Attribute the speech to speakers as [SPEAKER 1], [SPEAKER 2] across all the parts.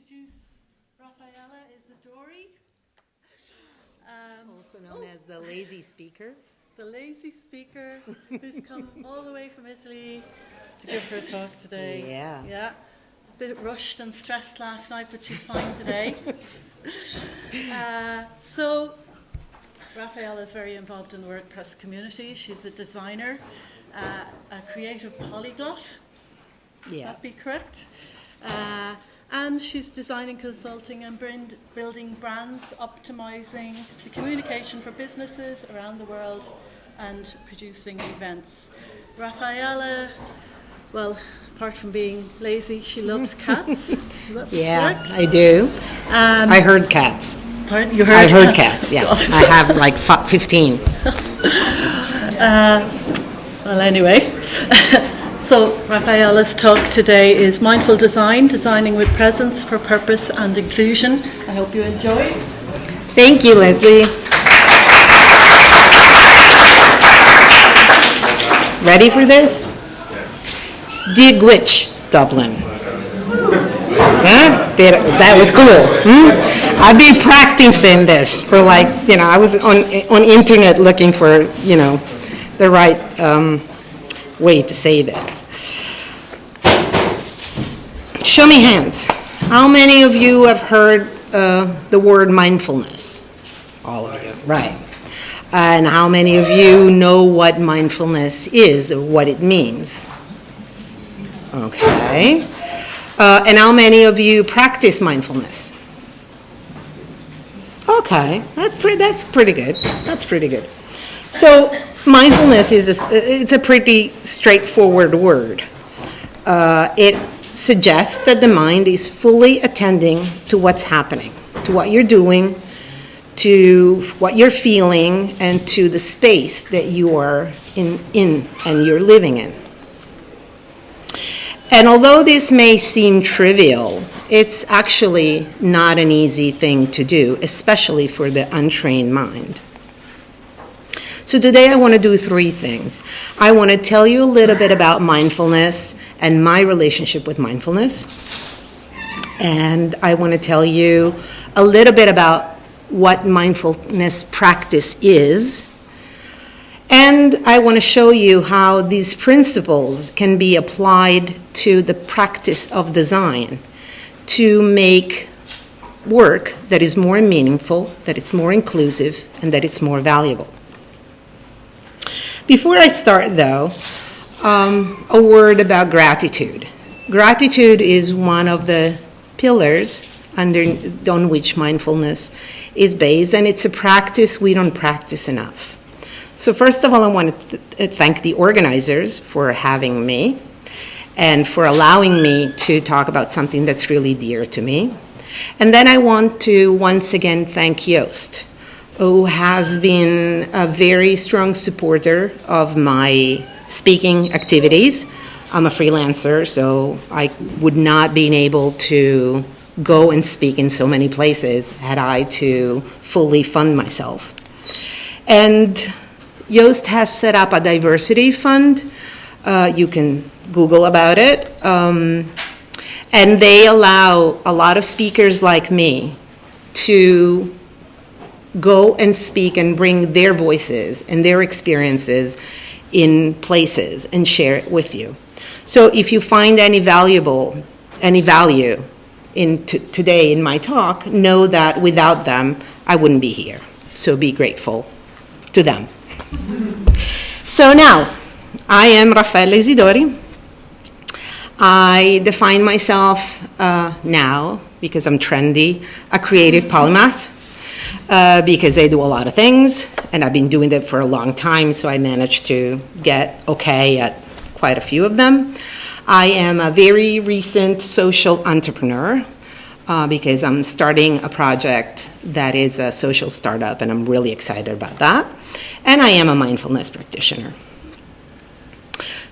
[SPEAKER 1] introduce Raffaella Isidori.
[SPEAKER 2] Also known as the lazy speaker.
[SPEAKER 1] The lazy speaker who's come all the way from Italy to give her talk today.
[SPEAKER 2] Yeah.
[SPEAKER 1] A bit rushed and stressed last night, but she's fine today. So Raffaella is very involved in the WordPress community. She's a designer, a creative polyglot.
[SPEAKER 2] Yeah.
[SPEAKER 1] That be correct? And she's designing, consulting, and building brands, optimizing the communication for businesses around the world, and producing events. Raffaella, well, apart from being lazy, she loves cats.
[SPEAKER 2] Yeah,
[SPEAKER 1] correct?
[SPEAKER 2] I do. I heard cats.
[SPEAKER 1] Pardon? You heard
[SPEAKER 2] I heard
[SPEAKER 1] cats?
[SPEAKER 2] cats, yeah. I have like 15.
[SPEAKER 1] Well, anyway. So Raffaella's talk today is Mindful Design, Designing with Presence for Purpose and Inclusion. I hope you enjoy.
[SPEAKER 2] Thank you, Leslie. Ready for this? Dublin. Huh? That was cool. I've been practicing this for I was on internet looking for, the right way to say this. Show me hands. How many of you have heard the word mindfulness? All of you, right. And how many of you know what mindfulness is or what it means? Okay. And how many of you practice mindfulness? Okay, that's pretty good. That's pretty good. So mindfulness it's a pretty straightforward word. It suggests that the mind is fully attending to what's happening, to what you're doing, to what you're feeling, and to the space that you are in and you're living in. And although this may seem trivial, it's actually not an easy thing to do, especially for the untrained mind. So today I want to do 3 things. I want to tell you a little bit about mindfulness and my relationship with mindfulness. And I want to tell you a little bit about what mindfulness practice is. And I want to show you how these principles can be applied to the practice of design to make work that is more meaningful, that it's more inclusive, and that it's more valuable. Before I start, though, a word about gratitude. Gratitude is one of the pillars on which mindfulness is based, and it's a practice we don't practice enough. So first of all, I want to thank the organizers for having me and for allowing me to talk about something that's really dear to me. And then I want to once again thank Joost, who has been a very strong supporter of my speaking activities. I'm a freelancer, so I would not be able to go and speak in so many places had I to fully fund myself. And Joost has set up a diversity fund. You can Google about it. And they allow a lot of speakers like me to go and speak and bring their voices and their experiences in places and share it with you. So if you find any value in today in my talk, know that without them, I wouldn't be here. So be grateful to them. So now, I am Raffaella Isidori. I define myself now, because I'm trendy, a creative polymath. Because I do a lot of things, and I've been doing that for a long time, so I managed to get okay at quite a few of them. I am a very recent social entrepreneur because I'm starting a project that is a social startup, and I'm really excited about that. And I am a mindfulness practitioner.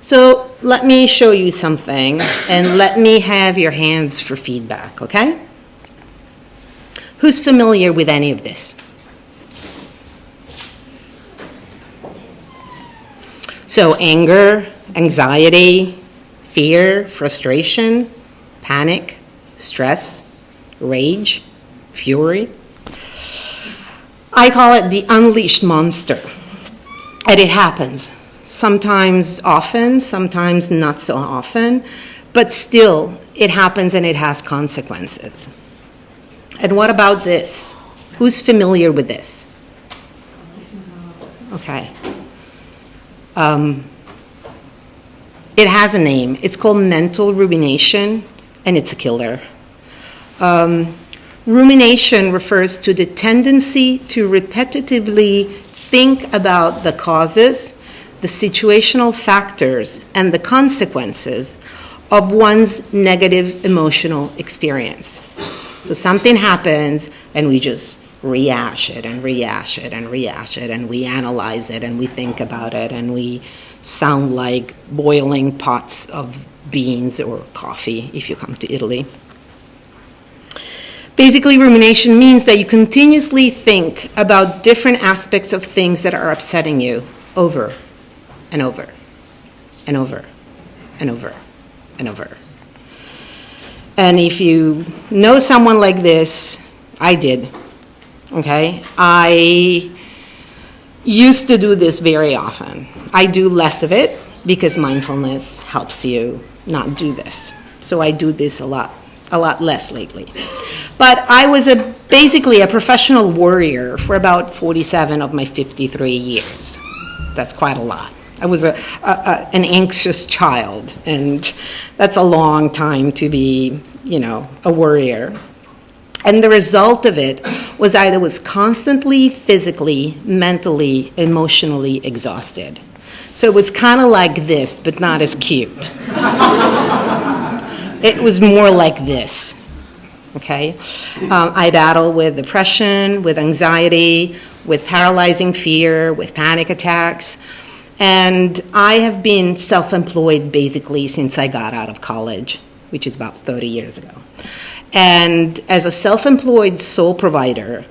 [SPEAKER 2] So let me show you something, and let me have your hands for feedback, okay? Who's familiar with any of this? So anger, anxiety, fear, frustration, panic, stress, rage, fury. I call it the unleashed monster. And it happens. Sometimes often, sometimes not so often, but still it happens and it has consequences. And what about this? Who's familiar with this? Okay. It has a name. It's called mental rumination, and it's a killer. Rumination refers to the tendency to repetitively think about the causes, the situational factors, and the consequences of one's negative emotional experience. So something happens, and we just rehash it and rehash it and rehash it, and we analyze it and we think about it, and we sound like boiling pots of beans or coffee if you come to Italy. Basically, rumination means that you continuously think about different aspects of things that are upsetting you over and over and over and over and over. And if you know someone like this, I did, okay? I used to do this very often. I do less of it because mindfulness helps you not do this. So I do this a lot less lately. But I was basically a professional warrior for about 47 of my 53 years. That's quite a lot. I was an anxious child, and that's a long time to be, a warrior. And the result of it was I was constantly physically, mentally, emotionally exhausted. So it was kind of like this, but not as cute. It was more like this. Okay? I battle with depression, with anxiety, with paralyzing fear, with panic attacks. And I have been self-employed basically since I got out of college, which is about 30 years ago. And as a self-employed sole provider,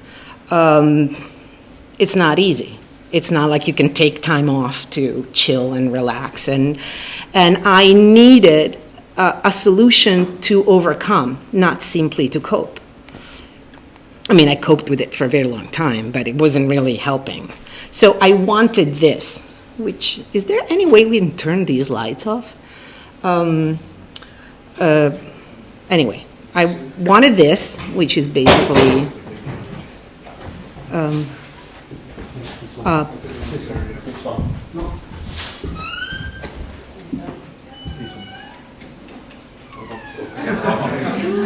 [SPEAKER 2] it's not easy. It's not like you can take time off to chill and relax. And I needed a solution to overcome, not simply to cope. I mean, I coped with it for a very long time, but it wasn't really helping. So I wanted this, which, is there any way we can turn these lights off? Anyway, I wanted this, which is basically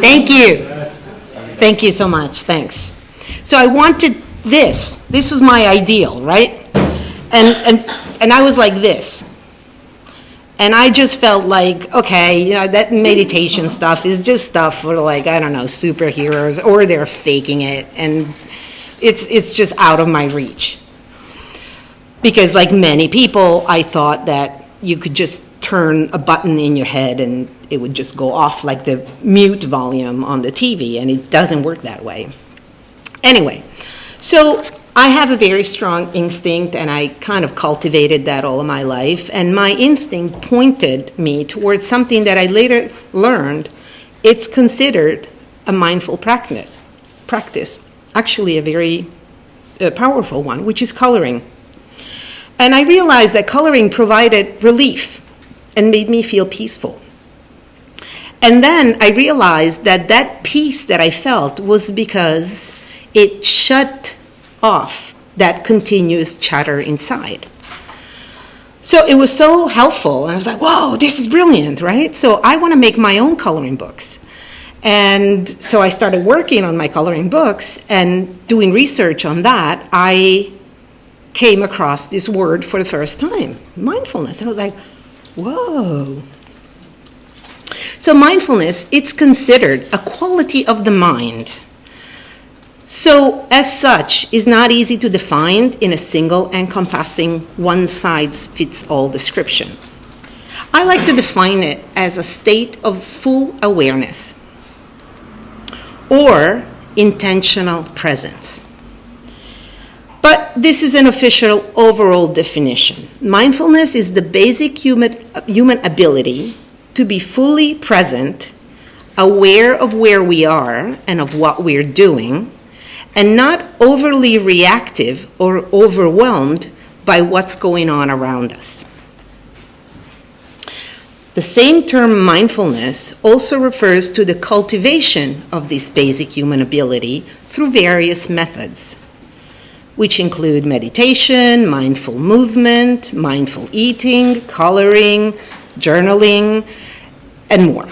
[SPEAKER 2] Thank you. Thank you so much. Thanks. So I wanted this. This was my ideal, right? And I was like this. And I just felt like, okay, that meditation stuff is just stuff for superheroes, or they're faking it, and it's just out of my reach. Because like many people, I thought that you could just turn a button in your head and it would just go off like the mute volume on the TV, and it doesn't work that way. Anyway, so I have a very strong instinct, and I kind of cultivated that all of my life, and my instinct pointed me towards something that I later learned it's considered a mindful practice, actually a very powerful one, which is coloring. And I realized that coloring provided relief and made me feel peaceful. And then I realized that peace that I felt was because it shut off that continuous chatter inside. So it was so helpful, and I was like, whoa, this is brilliant, right? So I want to make my own coloring books. And so I started working on my coloring books, and doing research on that, I came across this word for the first time, mindfulness. And I was like, whoa. So mindfulness, it's considered a quality of the mind. So as such, is not easy to define in a single encompassing one-size-fits-all description. I like to define it as a state of full awareness or intentional presence. But this is an official overall definition. Mindfulness is the basic human ability to be fully present aware of where we are and of what we're doing, and not overly reactive or overwhelmed by what's going on around us. The same term mindfulness also refers to the cultivation of this basic human ability through various methods, which include meditation, mindful movement, mindful eating, coloring, journaling, and more.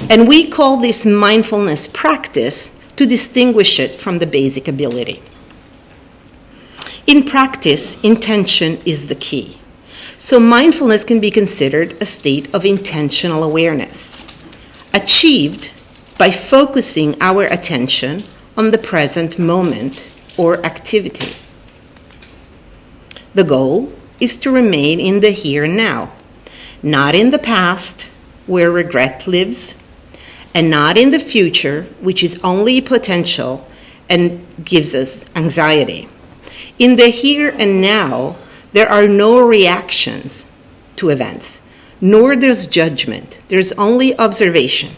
[SPEAKER 2] And we call this mindfulness practice to distinguish it from the basic ability. In practice, intention is the key. So mindfulness can be considered a state of intentional awareness, achieved by focusing our attention on the present moment or activity. The goal is to remain in the here and now, not in the past, where regret lives, and not in the future, which is only potential and gives us anxiety. In the here and now, there are no reactions to events, nor there's judgment. There's only observation.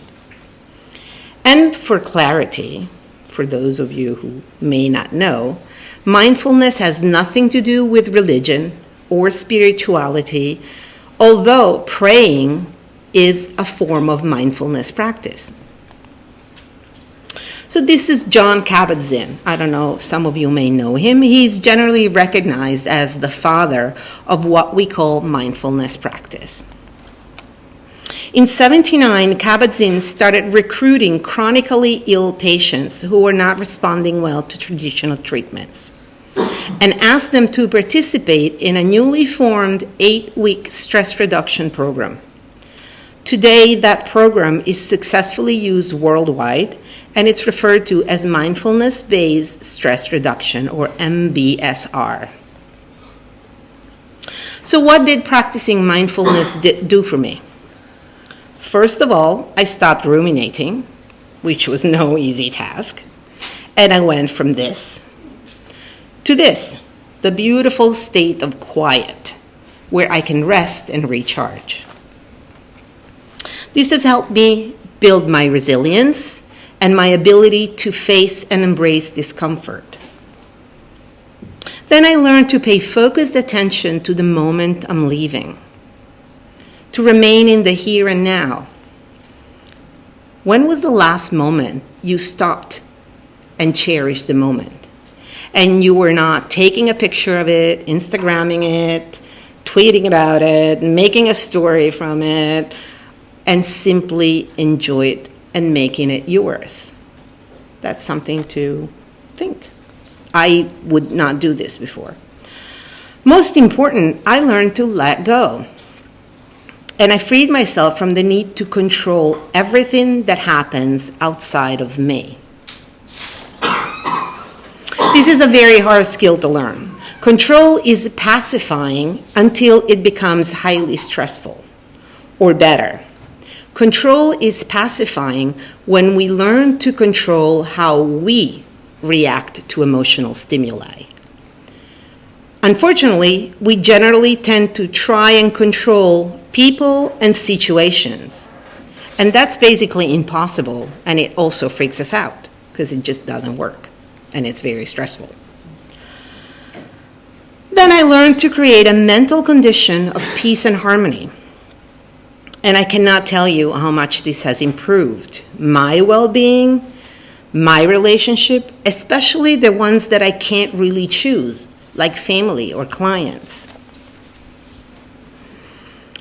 [SPEAKER 2] And for clarity, for those of you who may not know, mindfulness has nothing to do with religion or spirituality, although praying is a form of mindfulness practice. So this is Jon Kabat-Zinn. I don't know, some of you may know him. He's generally recognized as the father of what we call mindfulness practice. In 1979, Kabat-Zinn started recruiting chronically ill patients who were not responding well to traditional treatments and asked them to participate in a newly formed 8-week stress reduction program. Today, that program is successfully used worldwide, and it's referred to as mindfulness-based stress reduction, or MBSR. So what did practicing mindfulness do for me? First of all, I stopped ruminating, which was no easy task, and I went from this to this, the beautiful state of quiet, where I can rest and recharge. This has helped me build my resilience and my ability to face and embrace discomfort. Then I learned to pay focused attention to the moment I'm leaving, to remain in the here and now. When was the last moment you stopped and cherished the moment? And you were not taking a picture of it, Instagramming it, tweeting about it, making a story from it, and simply enjoy it and making it yours. That's something to think. I would not do this before. Most important, I learned to let go. And I freed myself from the need to control everything that happens outside of me. This is a very hard skill to learn. Control is pacifying until it becomes highly stressful, or better. Control is pacifying when we learn to control how we react to emotional stimuli. Unfortunately, we generally tend to try and control people and situations. And that's basically impossible, and it also freaks us out because it just doesn't work, and it's very stressful. Then I learned to create a mental condition of peace and harmony. And I cannot tell you how much this has improved my well-being, my relationship, especially the ones that I can't really choose, like family or clients.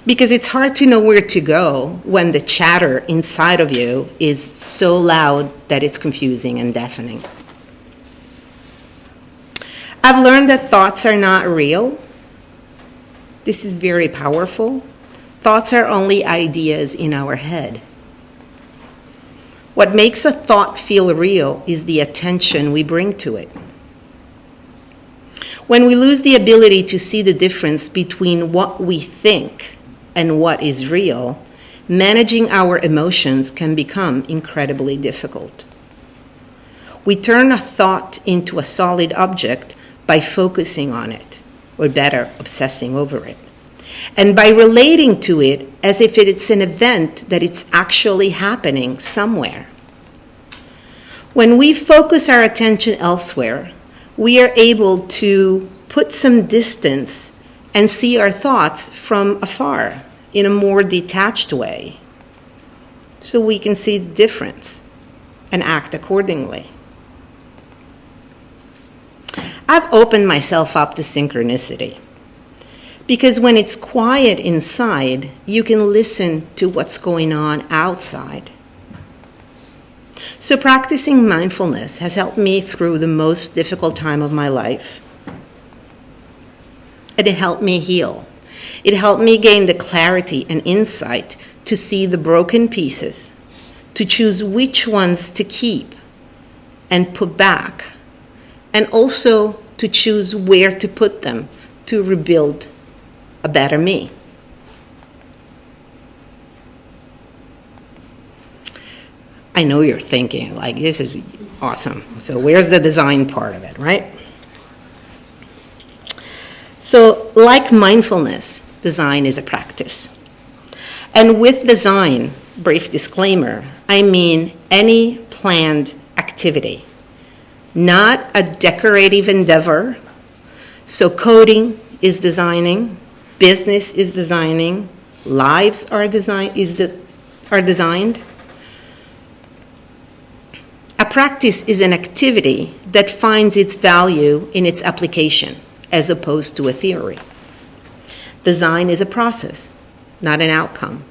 [SPEAKER 2] Because it's hard to know where to go when the chatter inside of you is so loud that it's confusing and deafening. I've learned that thoughts are not real. This is very powerful. Thoughts are only ideas in our head. What makes a thought feel real is the attention we bring to it. When we lose the ability to see the difference between what we think and what is real, managing our emotions can become incredibly difficult. We turn a thought into a solid object by focusing on it, or better, obsessing over it. And by relating to it as if it's an event that it's actually happening somewhere. When we focus our attention elsewhere, we are able to put some distance and see our thoughts from afar in a more detached way, so we can see the difference and act accordingly. I've opened myself up to synchronicity, because when it's quiet inside, you can listen to what's going on outside. So practicing mindfulness has helped me through the most difficult time of my life. And it helped me heal. It helped me gain the clarity and insight to see the broken pieces, to choose which ones to keep and put back, and also to choose where to put them to rebuild a better me. I know you're thinking, like, this is awesome. So where's the design part of it, right? So like mindfulness, design is a practice. And with design, brief disclaimer, I mean any planned activity, not a decorative endeavor. So coding is designing, business is designing, lives are designed. A practice is an activity that finds its value in its application, as opposed to a theory. Design is a process, not an outcome.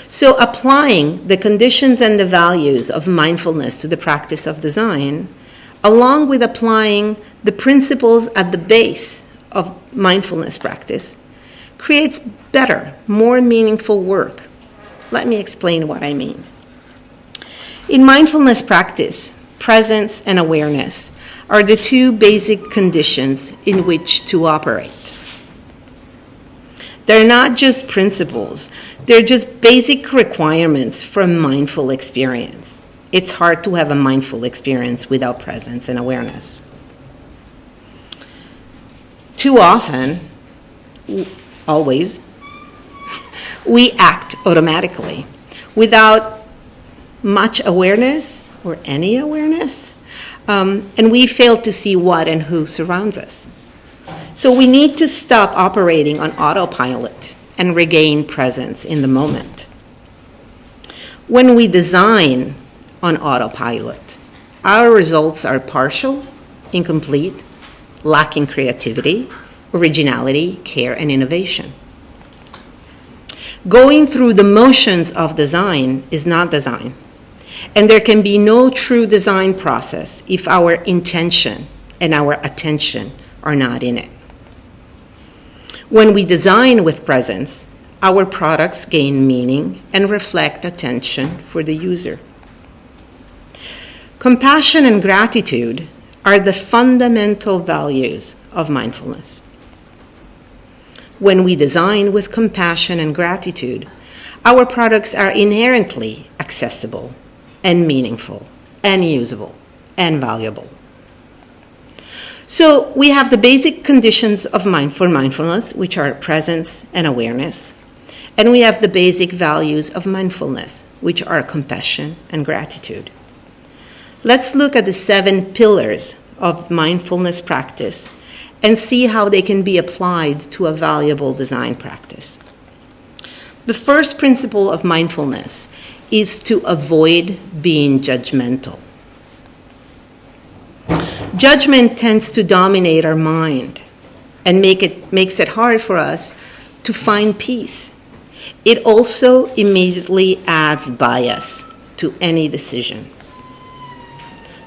[SPEAKER 2] So applying the conditions and the values of mindfulness to the practice of design, along with applying the principles at the base of mindfulness practice, creates better, more meaningful work. Let me explain what I mean. In mindfulness practice, presence and awareness are the two basic conditions in which to operate. They're not just principles, they're just basic requirements for a mindful experience. It's hard to have a mindful experience without presence and awareness. Too often, always, we act automatically without much awareness or any awareness, and we fail to see what and who surrounds us. So we need to stop operating on autopilot and regain presence in the moment. When we design on autopilot, our results are partial, incomplete, lacking creativity, originality, care, and innovation. Going through the motions of design is not design. And there can be no true design process if our intention and our attention are not in it. When we design with presence, our products gain meaning and reflect attention for the user. Compassion and gratitude are the fundamental values of mindfulness. When we design with compassion and gratitude, our products are inherently accessible and meaningful and usable and valuable. So we have the basic conditions of for mindfulness, which are presence and awareness. And we have the basic values of mindfulness, which are compassion and gratitude. Let's look at the 7 pillars of mindfulness practice and see how they can be applied to a valuable design practice. The first principle of mindfulness is to avoid being judgmental. Judgment tends to dominate our mind and makes it hard for us to find peace. It also immediately adds bias to any decision.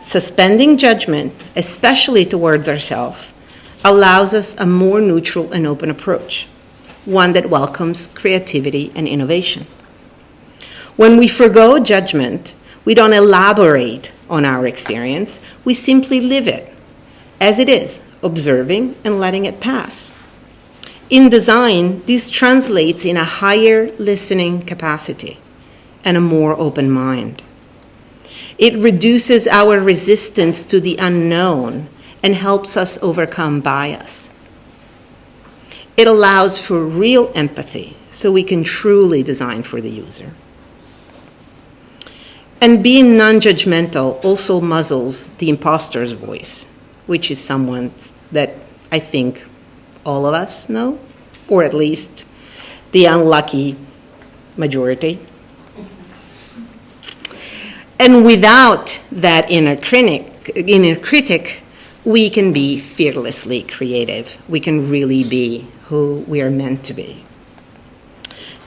[SPEAKER 2] Suspending judgment, especially towards ourselves, allows us a more neutral and open approach, one that welcomes creativity and innovation. When we forgo judgment, we don't elaborate on our experience, we simply live it as it is, observing and letting it pass. In design, this translates in a higher listening capacity and a more open mind. It reduces our resistance to the unknown and helps us overcome bias. It allows for real empathy, so we can truly design for the user. And being non-judgmental also muzzles the imposter's voice, which is someone that I think all of us know, or at least the unlucky majority. And without that inner critic, we can be fearlessly creative. We can really be who we are meant to be.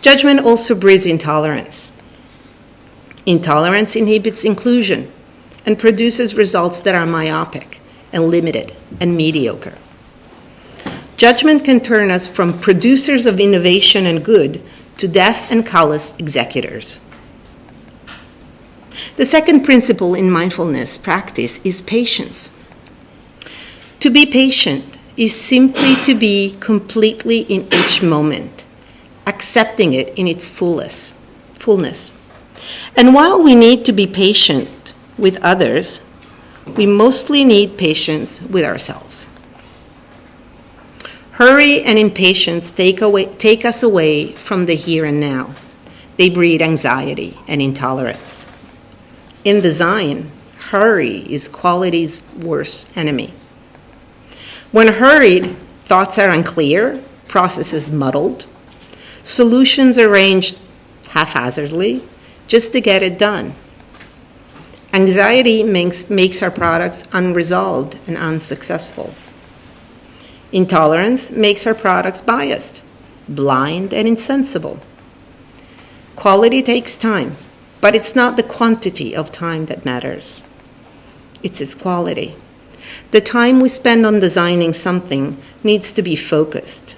[SPEAKER 2] Judgment also breeds intolerance. Intolerance inhibits inclusion and produces results that are myopic and limited and mediocre. Judgment can turn us from producers of innovation and good to deaf and callous executors. The second principle in mindfulness practice is patience. To be patient is simply to be completely in each moment, accepting it in its fullness. And while we need to be patient with others, we mostly need patience with ourselves. Hurry and impatience take us away from the here and now. They breed anxiety and intolerance. In design, hurry is quality's worst enemy. When hurried, thoughts are unclear, processes muddled, solutions arranged haphazardly, just to get it done. Anxiety makes our products unresolved and unsuccessful. Intolerance makes our products biased, blind, and insensible. Quality takes time, but it's not the quantity of time that matters. It's its quality. The time we spend on designing something needs to be focused,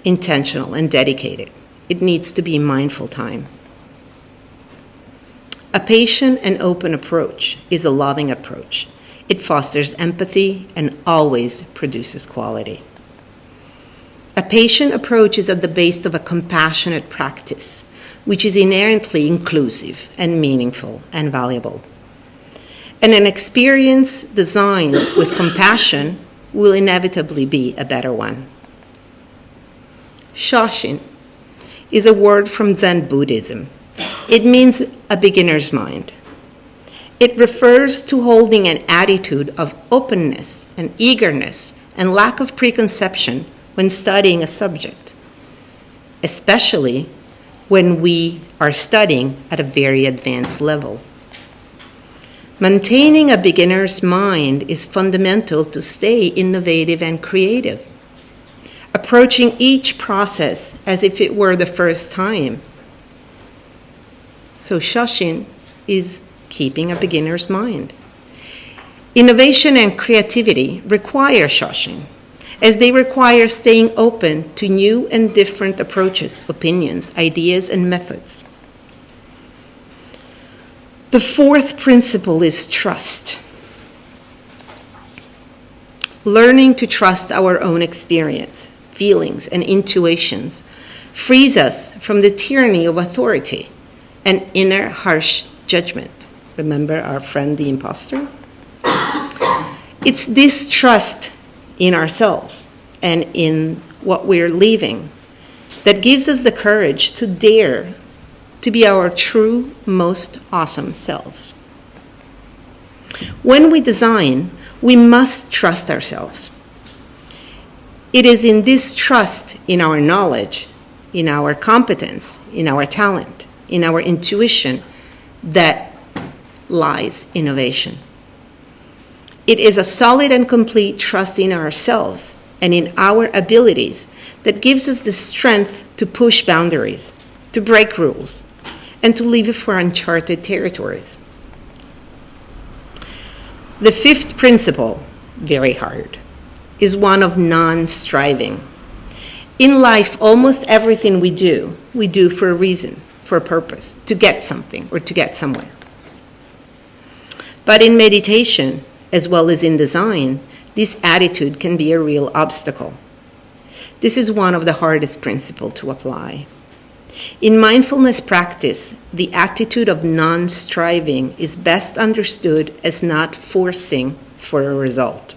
[SPEAKER 2] intentional, and dedicated. It needs to be mindful time. A patient and open approach is a loving approach. It fosters empathy and always produces quality. A patient approach is at the base of a compassionate practice, which is inherently inclusive and meaningful and valuable. And an experience designed with compassion will inevitably be a better one. Shoshin is a word from Zen Buddhism. It means a beginner's mind. It refers to holding an attitude of openness and eagerness and lack of preconception when studying a subject, especially when we are studying at a very advanced level. Maintaining a beginner's mind is fundamental to stay innovative and creative, approaching each process as if it were the first time. So Shoshin is keeping a beginner's mind. Innovation and creativity require Shoshin, as they require staying open to new and different approaches, opinions, ideas, and methods. The fourth principle is trust. Learning to trust our own experience, feelings, and intuitions frees us from the tyranny of authority and inner harsh judgment. Remember our friend the imposter? It's this trust in ourselves and in what we're leaving that gives us the courage to dare to be our true, most awesome selves. When we design, we must trust ourselves. It is in this trust in our knowledge, in our competence, in our talent, in our intuition, that lies innovation. It is a solid and complete trust in ourselves and in our abilities that gives us the strength to push boundaries, to break rules, and to live for uncharted territories. The fifth principle, very hard, is one of non-striving. In life, almost everything we do for a reason, for a purpose, to get something or to get somewhere. But in meditation, as well as in design, this attitude can be a real obstacle. This is one of the hardest principles to apply. In mindfulness practice, the attitude of non-striving is best understood as not forcing for a result.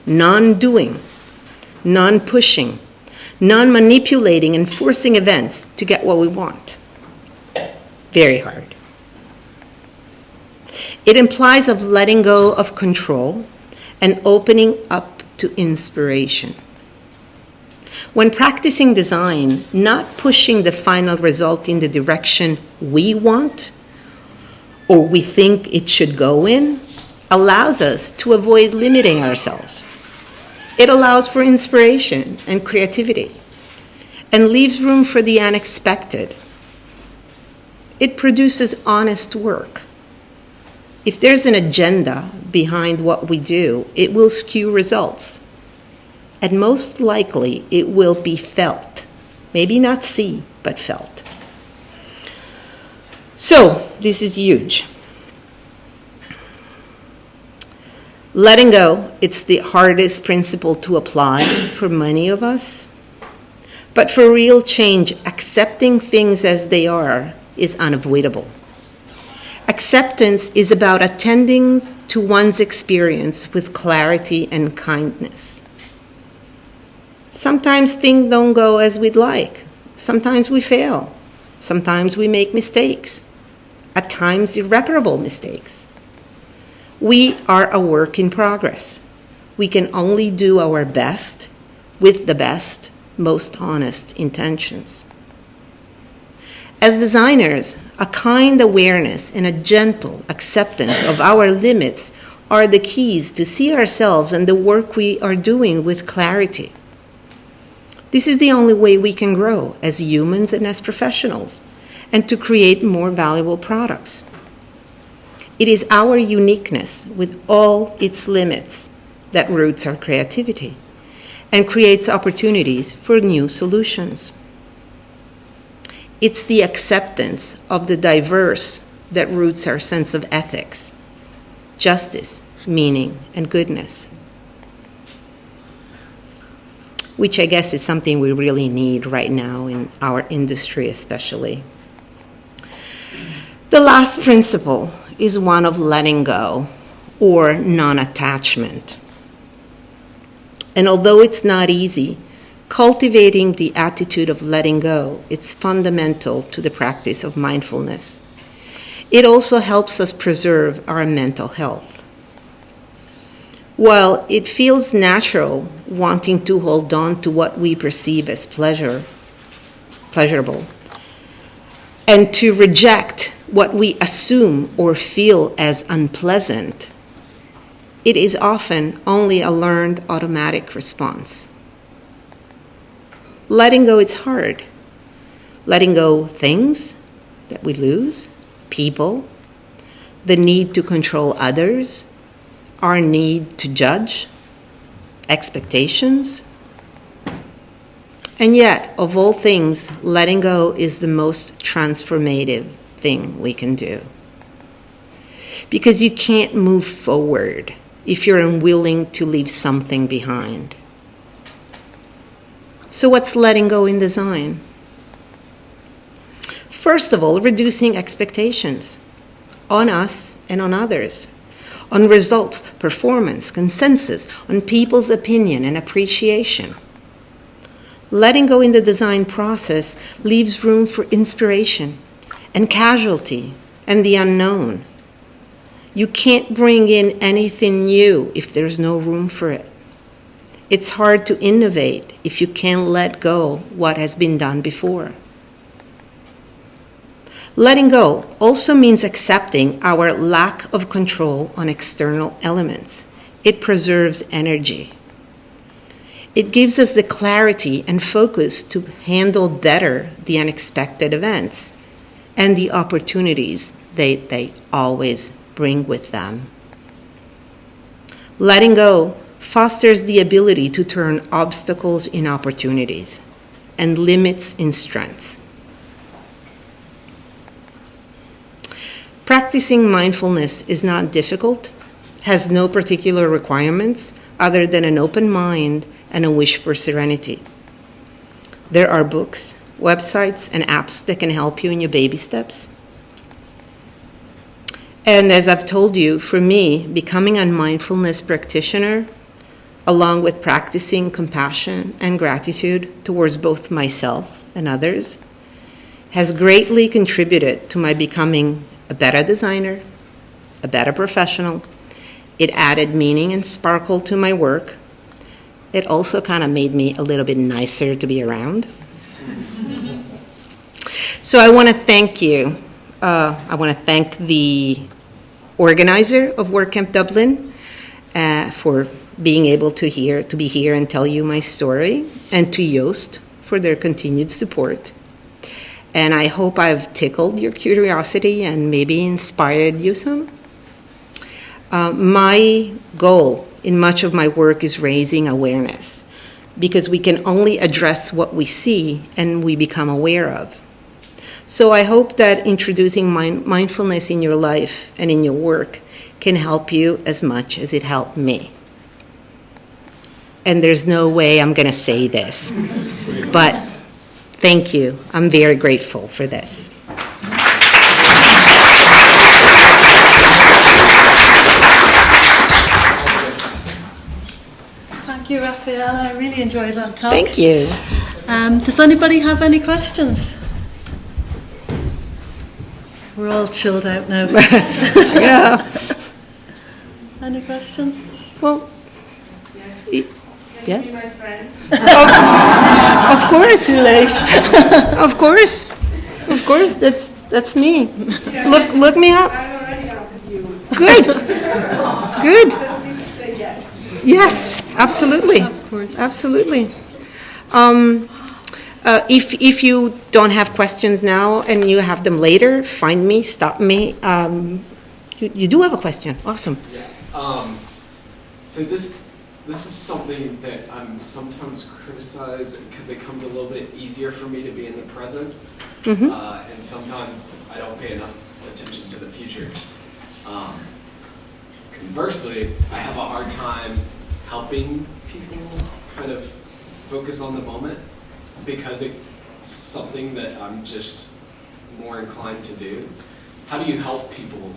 [SPEAKER 2] Non-doing, non-pushing, non-manipulating and forcing events to get what we want. Very hard. It implies of letting go of control and opening up to inspiration. When practicing design, not pushing the final result in the direction we want or we think it should go in allows us to avoid limiting ourselves. It allows for inspiration and creativity and leaves room for the unexpected. It produces honest work. If there's an agenda behind what we do, it will skew results. And most likely, it will be felt. Maybe not see, but felt. So, this is huge. Letting go, it's the hardest principle to apply for many of us. But for real change, accepting things as they are is unavoidable. Acceptance is about attending to one's experience with clarity and kindness. Sometimes things don't go as we'd like. Sometimes we fail. Sometimes we make mistakes. At times, irreparable mistakes. We are a work in progress. We can only do our best with the best, most honest intentions. As designers, a kind awareness and a gentle acceptance of our limits are the keys to see ourselves and the work we are doing with clarity. This is the only way we can grow as humans and as professionals, and to create more valuable products. It is our uniqueness with all its limits that roots our creativity and creates opportunities for new solutions. It's the acceptance of the diverse that roots our sense of ethics, justice, meaning, and goodness, which I guess is something we really need right now in our industry especially. The last principle is one of letting go or non-attachment. And although it's not easy, cultivating the attitude of letting go, it's fundamental to the practice of mindfulness. It also helps us preserve our mental health. While it feels natural wanting to hold on to what we perceive as pleasurable, and to reject what we assume or feel as unpleasant, it is often only a learned automatic response. Letting go is hard. Letting go things that we lose, people, the need to control others, our need to judge, expectations. And yet, of all things, letting go is the most transformative thing we can do. Because you can't move forward if you're unwilling to leave something behind. So what's letting go in design? First of all, reducing expectations on us and on others, on results, performance, consensus, on people's opinion and appreciation. Letting go in the design process leaves room for inspiration and casualty and the unknown. You can't bring in anything new if there's no room for it. It's hard to innovate if you can't let go what has been done before. Letting go also means accepting our lack of control on external elements. It preserves energy. It gives us the clarity and focus to handle better the unexpected events and the opportunities they always bring with them. Letting go fosters the ability to turn obstacles in opportunities and limits in strengths. Practicing mindfulness is not difficult, has no particular requirements other than an open mind and a wish for serenity. There are books, websites, and apps that can help you in your baby steps. And as I've told you, for me, becoming a mindfulness practitioner along with practicing compassion and gratitude towards both myself and others, has greatly contributed to my becoming a better designer, a better professional. It added meaning and sparkle to my work. It also kind of made me a little bit nicer to be around. So I want to thank you. I want to thank the organizer of WordCamp Dublin for being able to be here and tell you my story, and to Yoast for their continued support. And I hope I've tickled your curiosity and maybe inspired you some. My goal in much of my work is raising awareness, because we can only address what we see and we become aware of. So I hope that introducing mindfulness in your life and in your work can help you as much as it helped me. And there's no way I'm going to say this, but thank you. I'm very grateful for this.
[SPEAKER 1] Thank you, Raphael. I really enjoyed that talk.
[SPEAKER 2] Thank you.
[SPEAKER 1] Does anybody have any questions? We're all chilled out now.
[SPEAKER 2] Yeah.
[SPEAKER 1] Any questions?
[SPEAKER 2] Well, yes.
[SPEAKER 3] Can you be my friend?
[SPEAKER 2] Of course.
[SPEAKER 1] Too late.
[SPEAKER 2] Of course. Of course. That's me. Look me up.
[SPEAKER 3] I'm already out with you.
[SPEAKER 2] Good. Good.
[SPEAKER 3] Just need to say yes.
[SPEAKER 2] Yes. Absolutely.
[SPEAKER 1] Of course.
[SPEAKER 2] Absolutely. If you don't have questions now and you have them later, find me, stop me. You do have a question. Awesome.
[SPEAKER 4] Yeah. So this is something that I'm sometimes criticized because it comes a little bit easier for me to be in the present, and sometimes I don't pay enough attention to the future. Conversely, I have a hard time helping people kind of focus on the moment, because it's something that I'm just more inclined to do. How do you help people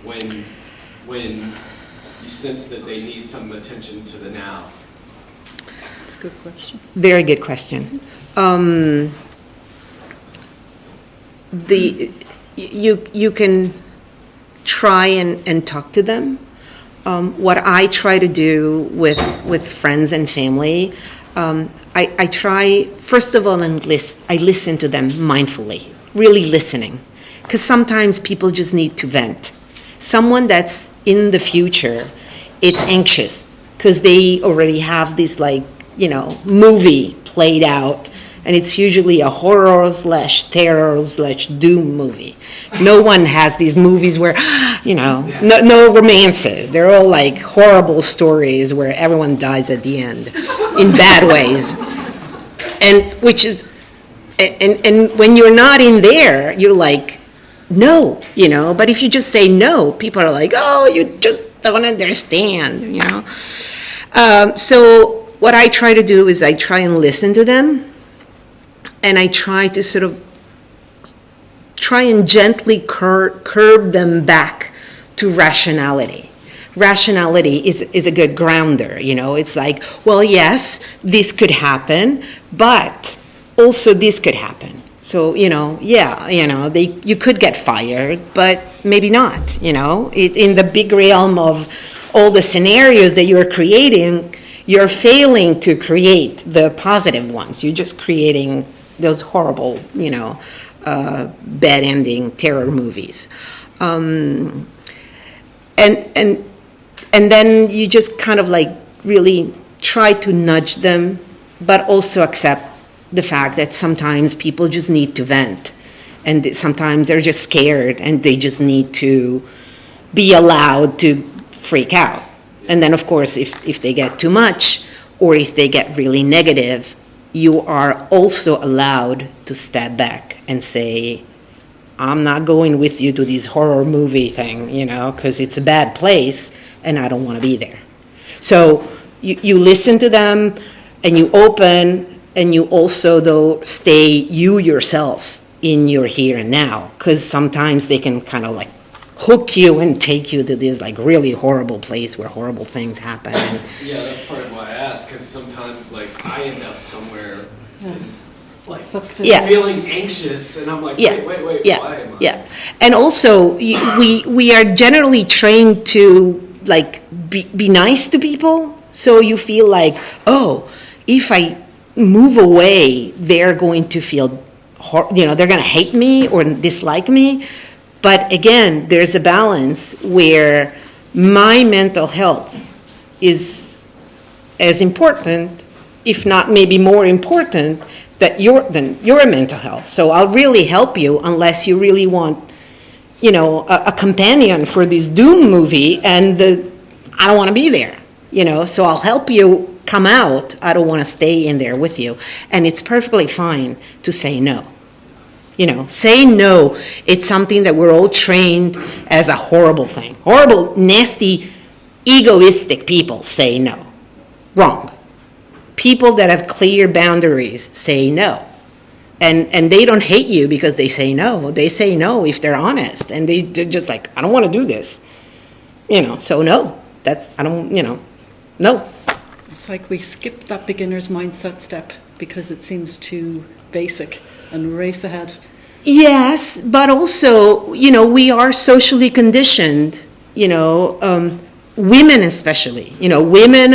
[SPEAKER 4] when you sense that they need some attention to the now?
[SPEAKER 1] That's a good question.
[SPEAKER 2] Very good question. You can try and talk to them. What I try to do with friends and family, I try, first of all, I listen to them mindfully, really listening, because sometimes people just need to vent. Someone that's in the future, it's anxious because they already have this movie played out, and it's usually a horror/terror/doom movie. No one has these movies where, no romances. They're all like horrible stories where everyone dies at the end in bad ways. And when you're not in there, you're like, no, but if you just say no, people are like, oh, you just don't understand, So what I try to do is I try and listen to them, and I try to sort of gently curb them back to rationality. Rationality is a good grounder, It's like, well, yes, this could happen, but also this could happen. So, you could get fired, but maybe not, In the big realm of all the scenarios that you're creating, you're failing to create the positive ones. You're just creating those horrible, bad-ending terror movies. And then you just kind of really try to nudge them, but also accept the fact that sometimes people just need to vent, and sometimes they're just scared and they just need to be allowed to freak out. And then, of course, if they get too much or if they get really negative, you are also allowed to step back and say, I'm not going with you to this horror movie thing, because it's a bad place and I don't want to be there. So you listen to them and you open, and you also, though, stay you yourself in your here and now, because sometimes they can kind of hook you and take you to this like really horrible place where horrible things happen.
[SPEAKER 4] Yeah, that's part of why I ask, because sometimes like I end up somewhere like
[SPEAKER 2] Yeah.
[SPEAKER 4] feeling anxious, and I'm like,
[SPEAKER 2] Yeah.
[SPEAKER 4] wait,
[SPEAKER 2] Yeah,
[SPEAKER 4] why am I?
[SPEAKER 2] yeah. And also, we are generally trained to like be nice to people. So you feel like, oh, if I move away, they're going to feel, they're going to hate me or dislike me. But again, there's a balance where my mental health is as important, if not maybe more important, than your mental health. So I'll really help you unless you really want, a companion for this doom movie, and I don't want to be there, So I'll help you come out. I don't want to stay in there with you, and it's perfectly fine to say no. Say no. It's something that we're all trained as a horrible thing. Horrible, nasty, egoistic people say no. Wrong. People that have clear boundaries say no. And they don't hate you because they say no. They say no if they're honest. And they're just like, I don't want to do this. So no. No.
[SPEAKER 1] It's like we skip that beginner's mindset step because it seems too basic and race ahead.
[SPEAKER 2] Yes, but also, we are socially conditioned, women especially, women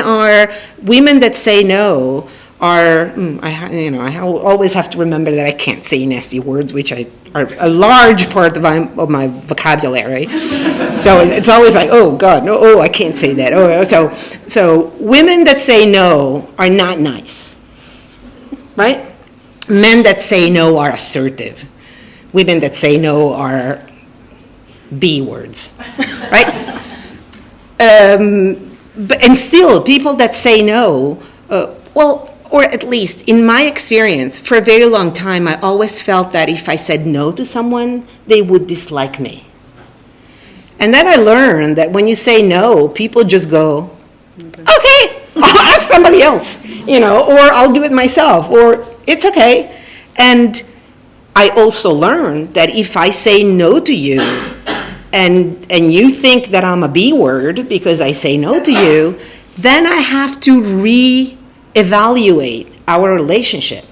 [SPEAKER 2] that say no are, I always have to remember that I can't say nasty words, which are a large part of my vocabulary. So it's always like, oh God, no, oh, I can't say that. Oh, so women that say no are not nice, right? Men that say no are assertive. Women that say no are B words, right? And still, people that say no, or at least in my experience, for a very long time, I always felt that if I said no to someone, they would dislike me. And then I learned that when you say no, people just go, okay, I'll ask somebody else, or I'll do it myself, or it's okay. And I also learned that if I say no to you, and you think that I'm a B word because I say no to you, then I have to reevaluate our relationship.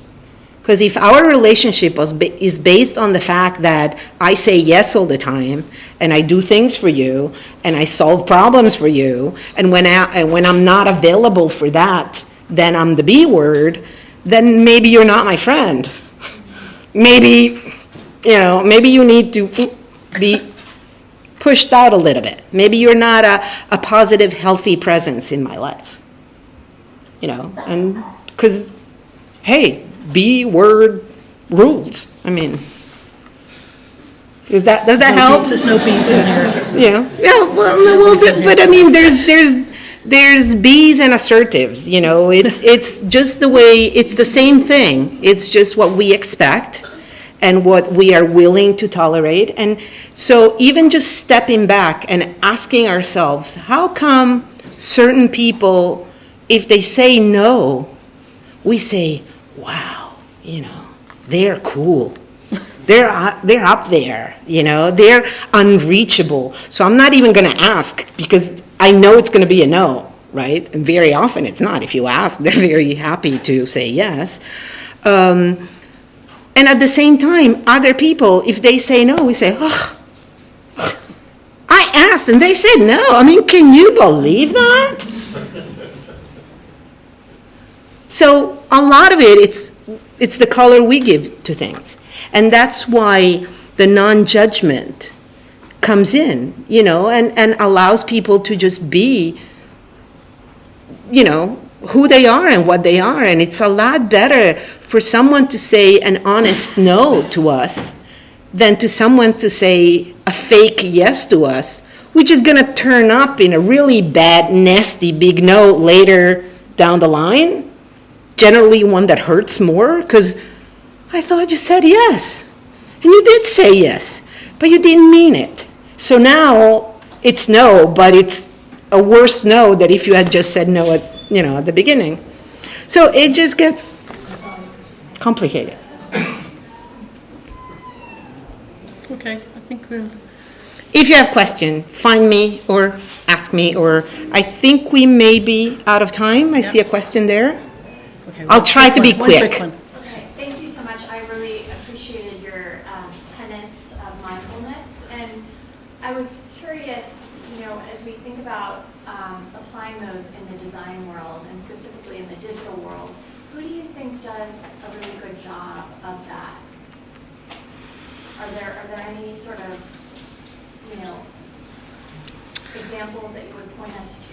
[SPEAKER 2] Because if our relationship is based on the fact that I say yes all the time, and I do things for you, and I solve problems for you, and when I'm not available for that, then I'm the B word, then maybe you're not my friend. Maybe you need to be pushed out a little bit. Maybe you're not a positive, healthy presence in my life. And because, hey, B word rules. I mean, does that help?
[SPEAKER 1] There's no B's in here.
[SPEAKER 2] But I mean, there's B's and assertives. It's just the way. It's the same thing. It's just what we expect and what we are willing to tolerate. And so even just stepping back and asking ourselves, how come certain people, if they say no, we say, wow, they're cool. They're up there, they're unreachable. So I'm not even going to ask because I know it's going to be a no, right? And very often it's not. If you ask, they're very happy to say yes. And at the same time, other people, if they say no, we say, oh, I asked and they said no. I mean, can you believe that? So a lot of it's the color we give to things. And that's why the non-judgment comes in, and allows people to just be, who they are and what they are. And it's a lot better for someone to say an honest no to us than to someone to say a fake yes to us, which is going to turn up in a really bad, nasty, big no later down the line. Generally one that hurts more, because I thought you said yes. And you did say yes, but you didn't mean it. So now it's no, but it's a worse no than if you had just said no at the beginning. So it just gets complicated.
[SPEAKER 1] Okay, I think we'll
[SPEAKER 2] If you have question, find me or ask me, or I think we may be out of time. I see a question there.
[SPEAKER 1] Okay,
[SPEAKER 2] I'll try to be
[SPEAKER 1] one quick
[SPEAKER 2] quick.
[SPEAKER 1] one.
[SPEAKER 5] Okay, thank you so much. I really appreciated your tenets of mindfulness, and I was curious, as we think about applying those in the design world and specifically in the digital world, who do you think does a really good job of that? Are there any sort of examples that you would point us to?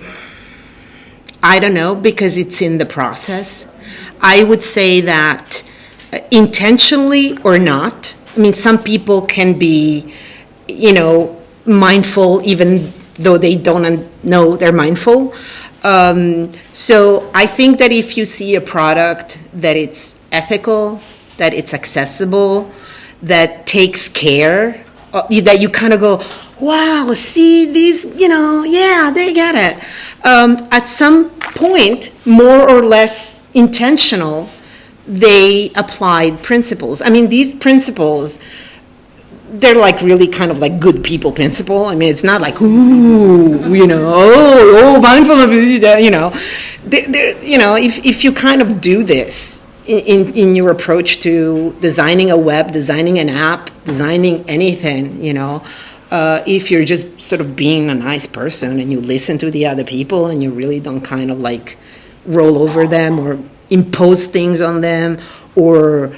[SPEAKER 2] I don't know, because it's in the process. I would say that intentionally or not, I mean, some people can be, mindful even though they don't know they're mindful. So I think that if you see a product that it's ethical, that it's accessible, that takes care, that you kind of go, wow, see these, yeah, they get it. At some point, more or less intentional, they applied principles. I mean, these principles, they're like really kind of like good people principle. I mean, it's not like, ooh, mindfulness, if you kind of do this in your approach to designing a web, designing an app, designing anything, if you're just sort of being a nice person and you listen to the other people and you really don't kind of like roll over them or impose things on them or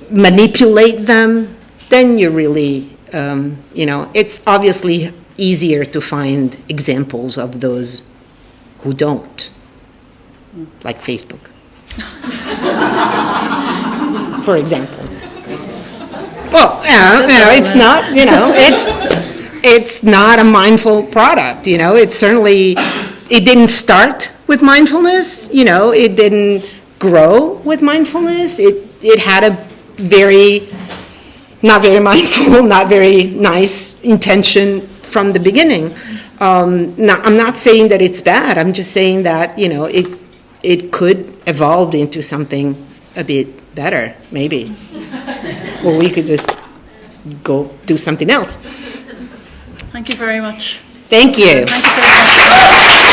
[SPEAKER 2] manipulate them, then you're really, it's obviously easier to find examples of those who don't, like Facebook, for example. Well, it's not, it's not a mindful product, it certainly, it didn't start with mindfulness, it didn't grow with mindfulness, it had a not very mindful, not very nice intention from the beginning. I'm not saying that it's bad, I'm just saying that, it could evolve into something a bit better, maybe. Or we could just go do something else.
[SPEAKER 1] Thank you very much.
[SPEAKER 2] Thank you.
[SPEAKER 1] Thank you very much.